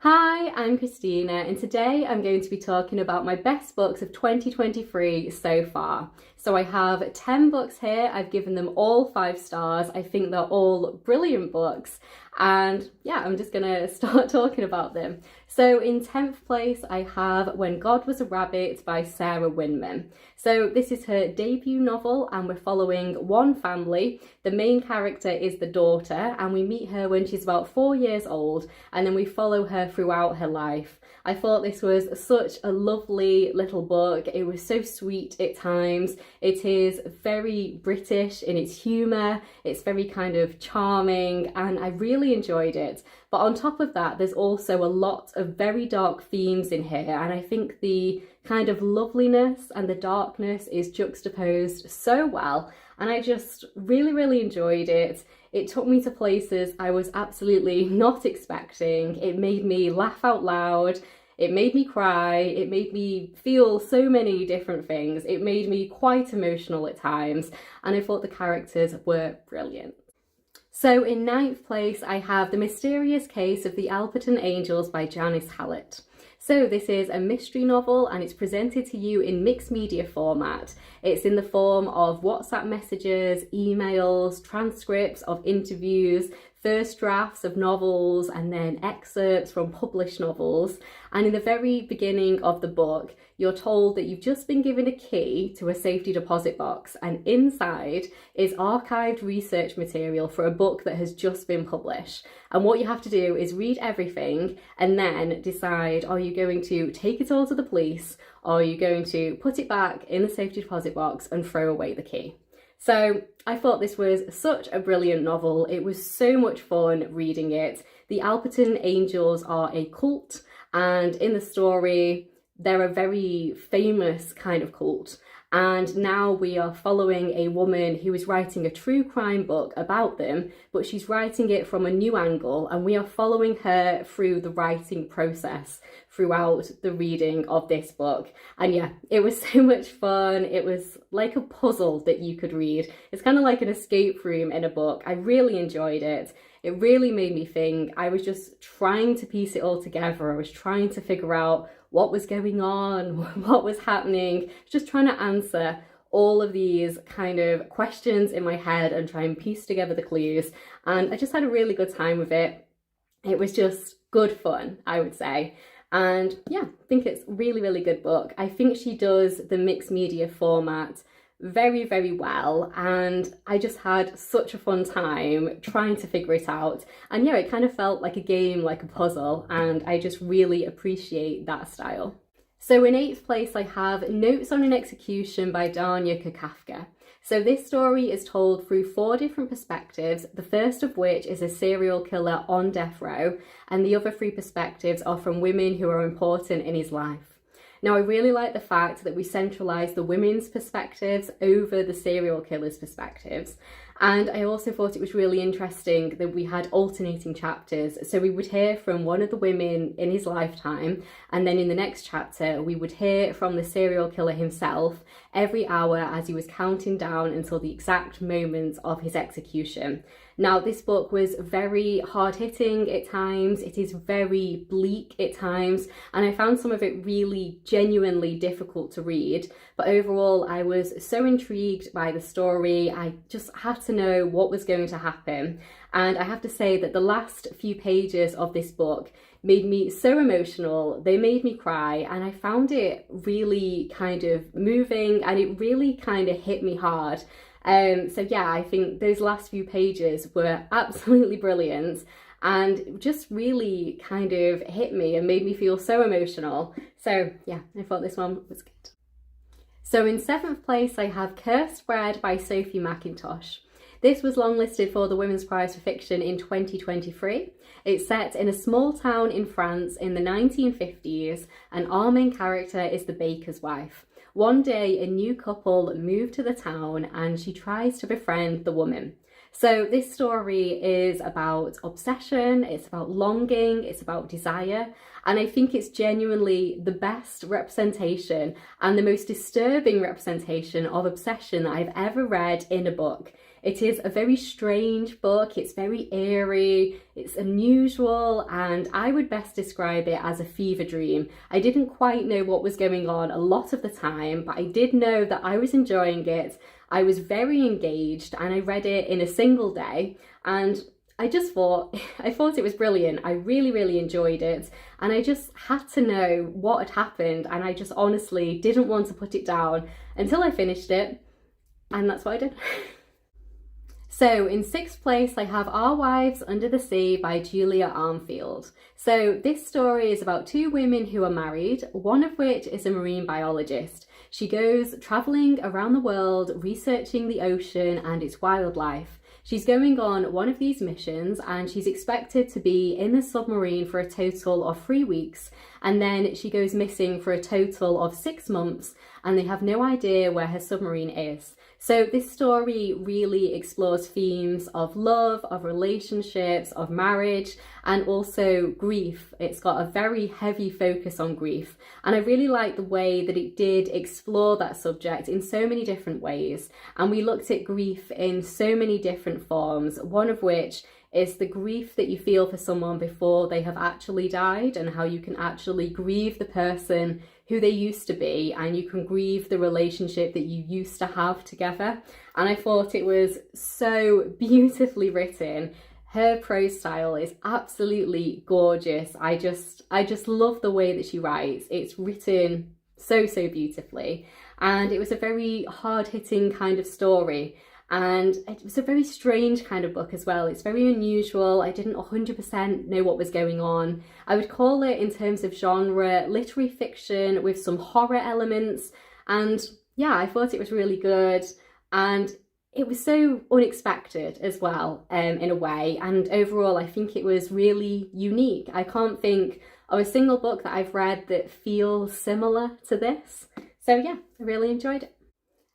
Hi, I'm Christina, and today I'm going to be talking about my best books of 2023 so far. So I have 10 books here. I've given them all 5 stars. I think they're all brilliant books. And yeah, I'm just gonna start talking about them. So in 10th place, I have When God Was a Rabbit by Sarah Winman. So this is her debut novel, and we're following one family. The main character is the daughter, and we meet her when she's about 4 years old, and then we follow her throughout her life. I thought this was such a lovely little book. It was so sweet at times. It is very British in its humour. It's very kind of charming, and I really enjoyed it. But on top of that, there's also a lot of very dark themes in here, and I think the kind of loveliness and the darkness is juxtaposed so well, and I just really enjoyed it. It took me to places I was absolutely not expecting. It made me laugh out loud. It made me cry. It made me feel so many different things. It made me quite emotional at times, and I thought the characters were brilliant. So in 9th place, I have The Mysterious Case of the Alperton Angels by Janice Hallett. So this is a mystery novel, and it's presented to you in mixed media format. It's in the form of WhatsApp messages, emails, transcripts of interviews, first drafts of novels, and then excerpts from published novels. And in the very beginning of the book, you're told that you've just been given a key to a safety deposit box, and inside is archived research material for a book that has just been published. And what you have to do is read everything and then decide, are you going to take it all to the police, or are you going to put it back in the safety deposit box and throw away the key? So I thought this was such a brilliant novel. It was so much fun reading it. The Alperton Angels are a cult, and in the story, they're a very famous kind of cult. And now we are following a woman who is writing a true crime book about them, but she's writing it from a new angle, and we are following her through the writing process throughout the reading of this book. And yeah, it was so much fun. It was like a puzzle that you could read. It's kind of like an escape room in a book. I really enjoyed it. It really made me think. I was just trying to piece it all together. I was trying to figure out what was going on, what was happening, just trying to answer all of these kind of questions in my head and try and piece together the clues. And I just had a really good time with it. It was just good fun, I would say. And yeah, I think it's a really good book. I think she does the mixed media format very well, and I just had such a fun time trying to figure it out. And yeah, it kind of felt like a game, like a puzzle, and I just really appreciate that style. So in 8th place, I have Notes on an Execution by Danya Kukafka. So this story is told through 4 different perspectives, the first of which is a serial killer on death row, and the other 3 perspectives are from women who are important in his life. Now, I really like the fact that we centralise the women's perspectives over the serial killer's perspectives. And I also thought it was really interesting that we had alternating chapters. So we would hear from one of the women in his lifetime, and then in the next chapter, we would hear from the serial killer himself every hour as he was counting down until the exact moment of his execution. Now, this book was very hard-hitting at times. It is very bleak at times, and I found some of it really genuinely difficult to read. But overall, I was so intrigued by the story. I just had to know what was going to happen. And I have to say that the last few pages of this book made me so emotional. They made me cry, and I found it really kind of moving, and it really kind of hit me hard. So yeah, I think those last few pages were absolutely brilliant, and just really kind of hit me and made me feel so emotional. So yeah, I thought this one was good. So in 7th place, I have Cursed Bread by Sophie Mackintosh. This was longlisted for the Women's Prize for Fiction in 2023. It's set in a small town in France in the 1950s, and our main character is the baker's wife. One day, a new couple move to the town, and she tries to befriend the woman. So this story is about obsession, it's about longing, it's about desire, and I think it's genuinely the best representation and the most disturbing representation of obsession that I've ever read in a book. It is a very strange book, it's very eerie, it's unusual, and I would best describe it as a fever dream. I didn't quite know what was going on a lot of the time, but I did know that I was enjoying it. I was very engaged and I read it in a single day, and I thought it was brilliant. I really, really enjoyed it, and I just had to know what had happened, and I just honestly didn't want to put it down until I finished it, and that's what I did. So in sixth place, I have Our Wives Under the Sea by Julia Armfield. So this story is about two women who are married, one of which is a marine biologist. She goes travelling around the world, researching the ocean and its wildlife. She's going on one of these missions and she's expected to be in the submarine for a total of 3 weeks, and then she goes missing for a total of 6 months and they have no idea where her submarine is. So this story really explores themes of love, of relationships, of marriage, and also grief. It's got a very heavy focus on grief. And I really like the way that it did explore that subject in so many different ways. And we looked at grief in so many different forms, one of which is the grief that you feel for someone before they have actually died, and how you can actually grieve the person who they used to be, and you can grieve the relationship that you used to have together. And I thought it was so beautifully written. Her prose style is absolutely gorgeous. I just love the way that she writes. It's written so beautifully, and it was a very hard-hitting kind of story. And it was a very strange kind of book as well. It's very unusual. I didn't 100% know what was going on. I would call it, in terms of genre, literary fiction with some horror elements. And yeah, I thought it was really good. And it was so unexpected as well, in a way. And overall, I think it was really unique. I can't think of a single book that I've read that feels similar to this. So yeah, I really enjoyed it.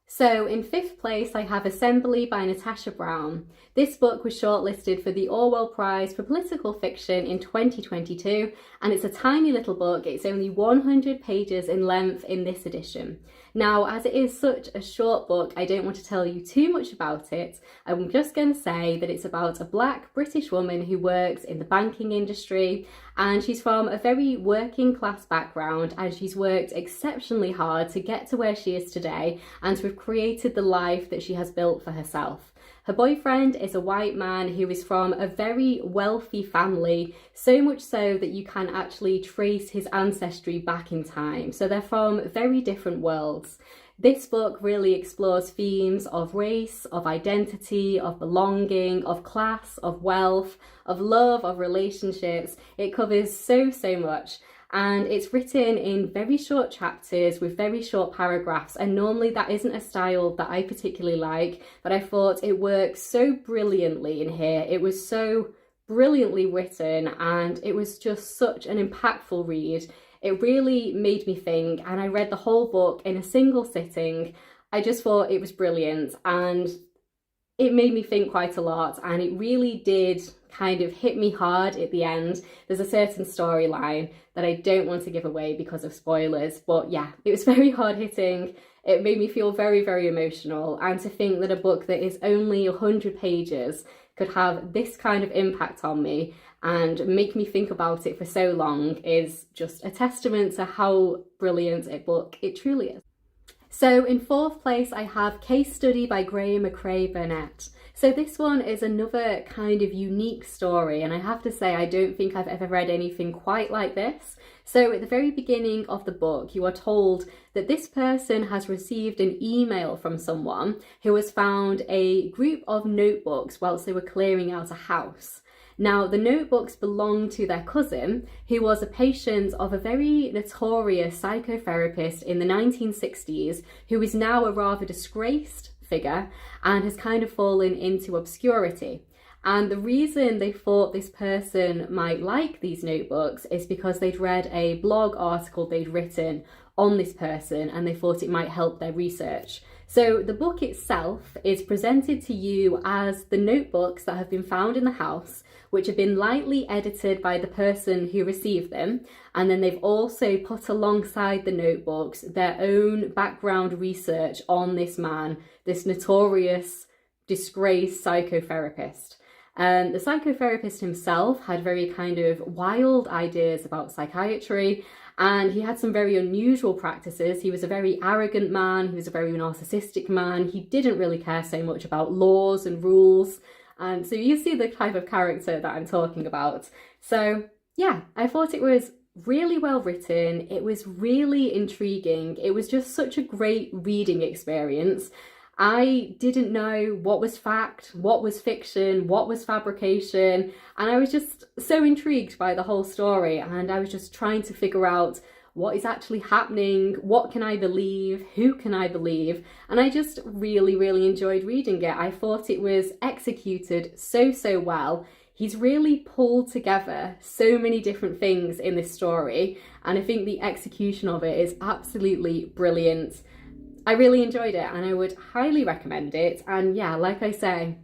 So in fifth place, I have Assembly by Natasha Brown. This book was shortlisted for the Orwell Prize for Political Fiction in 2022, and it's a tiny little book. It's only 100 pages in length in this edition. Now, as it is such a short book, I don't want to tell you too much about it. I'm just going to say that it's about a Black British woman who works in the banking industry, and she's from a very working class background, and she's worked exceptionally hard to get to where she is today and to have created the life that she has built for herself. Her boyfriend is a white man who is from a very wealthy family, so much so that you can actually trace his ancestry back in time. So they're from very different worlds. This book really explores themes of race, of identity, of belonging, of class, of wealth, of love, of relationships. It covers so much. And it's written in very short chapters with very short paragraphs, and normally that isn't a style that I particularly like, but I thought it works so brilliantly in here. It was so brilliantly written, and it was just such an impactful read. It really made me think, and I read the whole book in a single sitting. I just thought it was brilliant, and it made me think quite a lot, and it really did kind of hit me hard at the end. There's a certain storyline that I don't want to give away because of spoilers, but yeah, it was very hard hitting. It made me feel very emotional, and to think that a book that is only 100 pages could have this kind of impact on me and make me think about it for so long is just a testament to how brilliant a book it truly is. So in fourth place, I have Case Study by Graeme, Macrae, Burnet. So this one is another kind of unique story, and I have to say I don't think I've ever read anything quite like this. So at the very beginning of the book, you are told that this person has received an email from someone who has found a group of notebooks whilst they were clearing out a house. Now, the notebooks belong to their cousin, who was a patient of a very notorious psychotherapist in the 1960s, who is now a rather disgraced figure and has kind of fallen into obscurity. And the reason they thought this person might like these notebooks is because they'd read a blog article they'd written on this person, and they thought it might help their research. So the book itself is presented to you as the notebooks that have been found in the house, which have been lightly edited by the person who received them. And then they've also put alongside the notebooks their own background research on this man, this notorious, disgraced psychotherapist. The psychotherapist himself had very kind of wild ideas about psychiatry, and he had some very unusual practices. He was a very arrogant man, he was a very narcissistic man, he didn't really care so much about laws and rules. And so you see the type of character that I'm talking about. So yeah, I thought it was really well written, it was really intriguing, it was just such a great reading experience. I didn't know what was fact, what was fiction, what was fabrication, and I was just so intrigued by the whole story, and I was just trying to figure out what is actually happening, what can I believe, who can I believe, and I just really, really enjoyed reading it. I thought it was executed so well. He's really pulled together so many different things in this story, and I think the execution of it is absolutely brilliant. I really enjoyed it and I would highly recommend it. And yeah, like I say,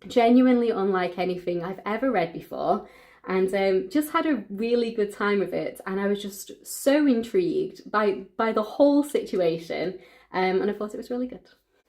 genuinely unlike anything I've ever read before, and just had a really good time with it. And I was just so intrigued by the whole situation, and I thought it was really good.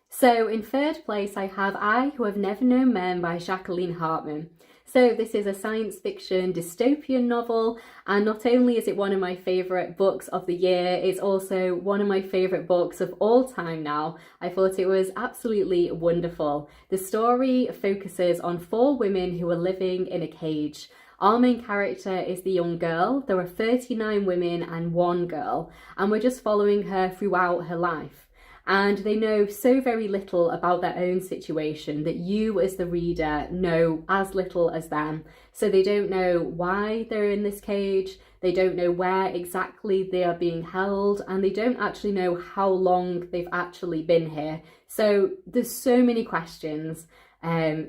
So in third place, I have I Who Have Never Known Men by Jacqueline Harpman. So this is a science fiction dystopian novel, and not only is it one of my favourite books of the year, it's also one of my favourite books of all time now. I thought it was absolutely wonderful. The story focuses on 4 women who are living in a cage. Our main character is the young girl. There are 39 women and 1 girl, and we're just following her throughout her life. And they know so very little about their own situation that you as the reader know as little as them. So they don't know why they're in this cage, they don't know where exactly they are being held, and they don't actually know how long they've actually been here. So there's so many questions,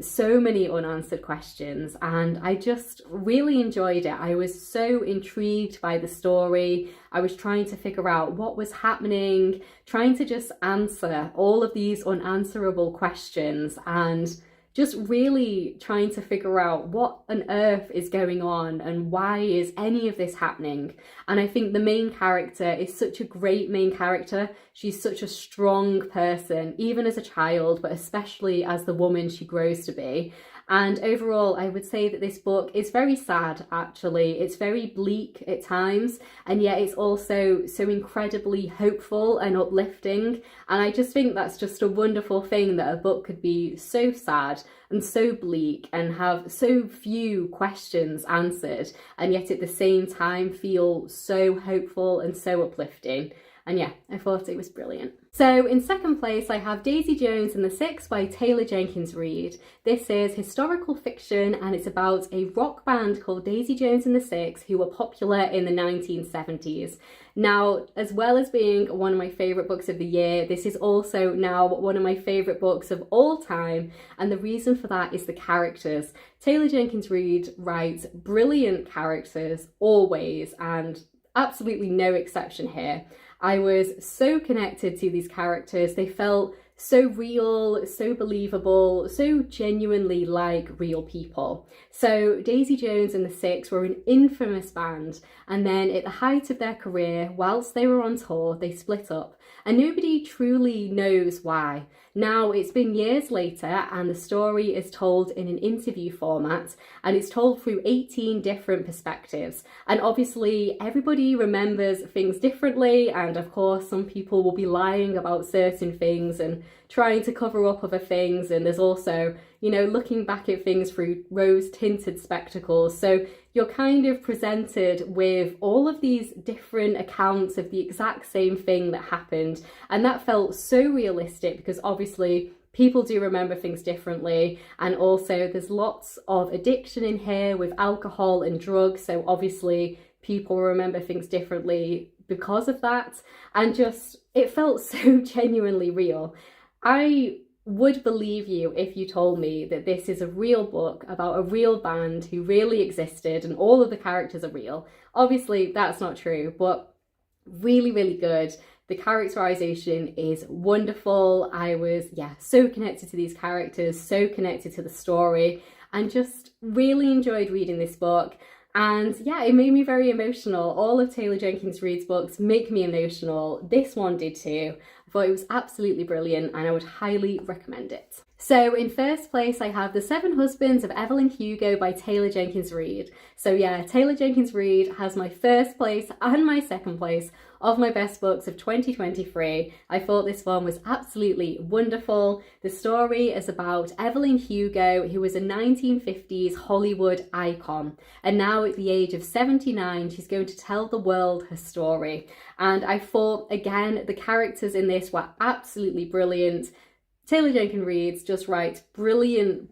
so many unanswered questions, and I just really enjoyed it. I was so intrigued by the story. I was trying to figure out what was happening, trying to just answer all of these unanswerable questions, and just really trying to figure out what on earth is going on and why is any of this happening. And I think the main character is such a great main character. She's such a strong person, even as a child, but especially as the woman she grows to be. And overall, I would say that this book is very sad, actually. It's very bleak at times, and yet it's also so incredibly hopeful and uplifting. And I just think that's just a wonderful thing, that a book could be so sad and so bleak and have so few questions answered, and yet at the same time feel so hopeful and so uplifting. And yeah, I thought it was brilliant. So in second place, I have Daisy Jones and the Six by Taylor Jenkins Reid. This is historical fiction, and it's about a rock band called Daisy Jones and the Six who were popular in the 1970s. Now, as well as being one of my favourite books of the year, this is also now one of my favourite books of all time, and the reason for that is the characters. Taylor Jenkins Reid writes brilliant characters always, and absolutely no exception here. I was so connected to these characters. They felt so real, so believable, so genuinely like real people. So Daisy Jones and the Six were an infamous band, and then at the height of their career, whilst they were on tour, they split up, and nobody truly knows why. Now, it's been years later, and the story is told in an interview format, and it's told through 18 different perspectives. And obviously, everybody remembers things differently, and of course, some people will be lying about certain things and trying to cover up other things, and there's also, you know, looking back at things through rose-tinted spectacles. So you're kind of presented with all of these different accounts of the exact same thing that happened, and that felt so realistic because obviously people do remember things differently, and also there's lots of addiction in here with alcohol and drugs, so obviously people remember things differently because of that, and just it felt so genuinely real. I would believe you if you told me that this is a real book about a real band who really existed and all of the characters are real. Obviously that's not true, but really, really good. The characterization is wonderful. I was, so connected to these characters, so connected to the story, and just really enjoyed reading this book. And yeah, it made me very emotional. All of Taylor Jenkins Reid's books make me emotional. This one did too. I thought it was absolutely brilliant and I would highly recommend it. So in first place, I have The Seven Husbands of Evelyn Hugo by Taylor Jenkins Reid. So yeah, Taylor Jenkins Reid has my first place and my second place of my best books of 2023. I thought this one was absolutely wonderful. The story is about Evelyn Hugo, who was a 1950s Hollywood icon. And now at the age of 79, she's going to tell the world her story. And I thought, again, the characters in this were absolutely brilliant. Taylor Jenkins Reid just writes brilliant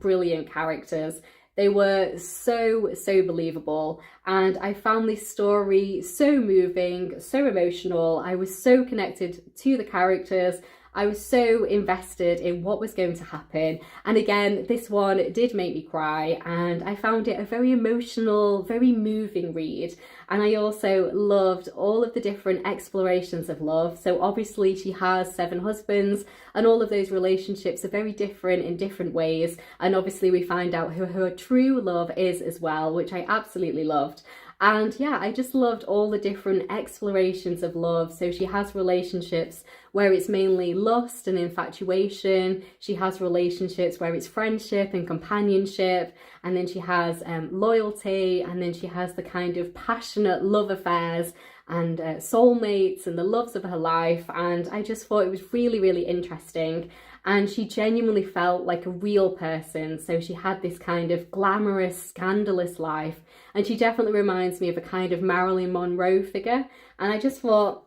characters. They were so believable, and I found this story so moving, so emotional. I was so connected to the characters. I was so invested in what was going to happen. And again, this one did make me cry, and I found it a very emotional, very moving read. And I also loved all of the different explorations of love. So obviously she has 7 husbands, and all of those relationships are very different in different ways. And obviously we find out who her true love is as well, which I absolutely loved. And yeah, I just loved all the different explorations of love. So she has relationships where it's mainly lust and infatuation. She has relationships where it's friendship and companionship. And then she has loyalty. And then she has the kind of passionate love affairs and soulmates and the loves of her life. And I just thought it was really interesting. And she genuinely felt like a real person. So she had this kind of glamorous, scandalous life. And she definitely reminds me of a kind of Marilyn Monroe figure. And I just thought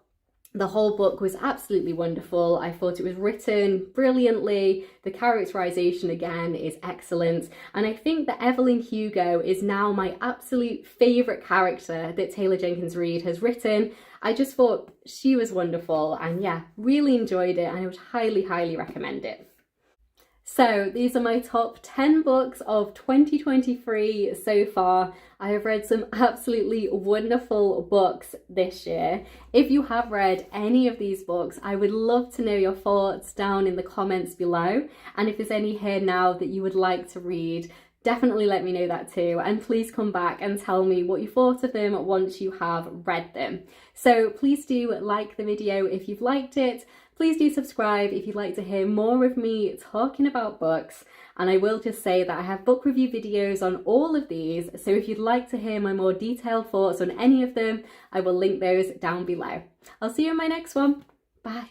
the whole book was absolutely wonderful. I thought it was written brilliantly. The characterization, again, is excellent. And I think that Evelyn Hugo is now my absolute favourite character that Taylor Jenkins Reid has written. I just thought she was wonderful, and yeah, really enjoyed it, and I would highly recommend it. So these are my top 10 books of 2023 so far. I have read some absolutely wonderful books this year. If you have read any of these books, I would love to know your thoughts down in the comments below. And if there's any here now that you would like to read, definitely let me know that too. And please come back and tell me what you thought of them once you have read them. So please do like the video if you've liked it. Please do subscribe if you'd like to hear more of me talking about books. And I will just say that I have book review videos on all of these. So if you'd like to hear my more detailed thoughts on any of them, I will link those down below. I'll see you in my next one. Bye.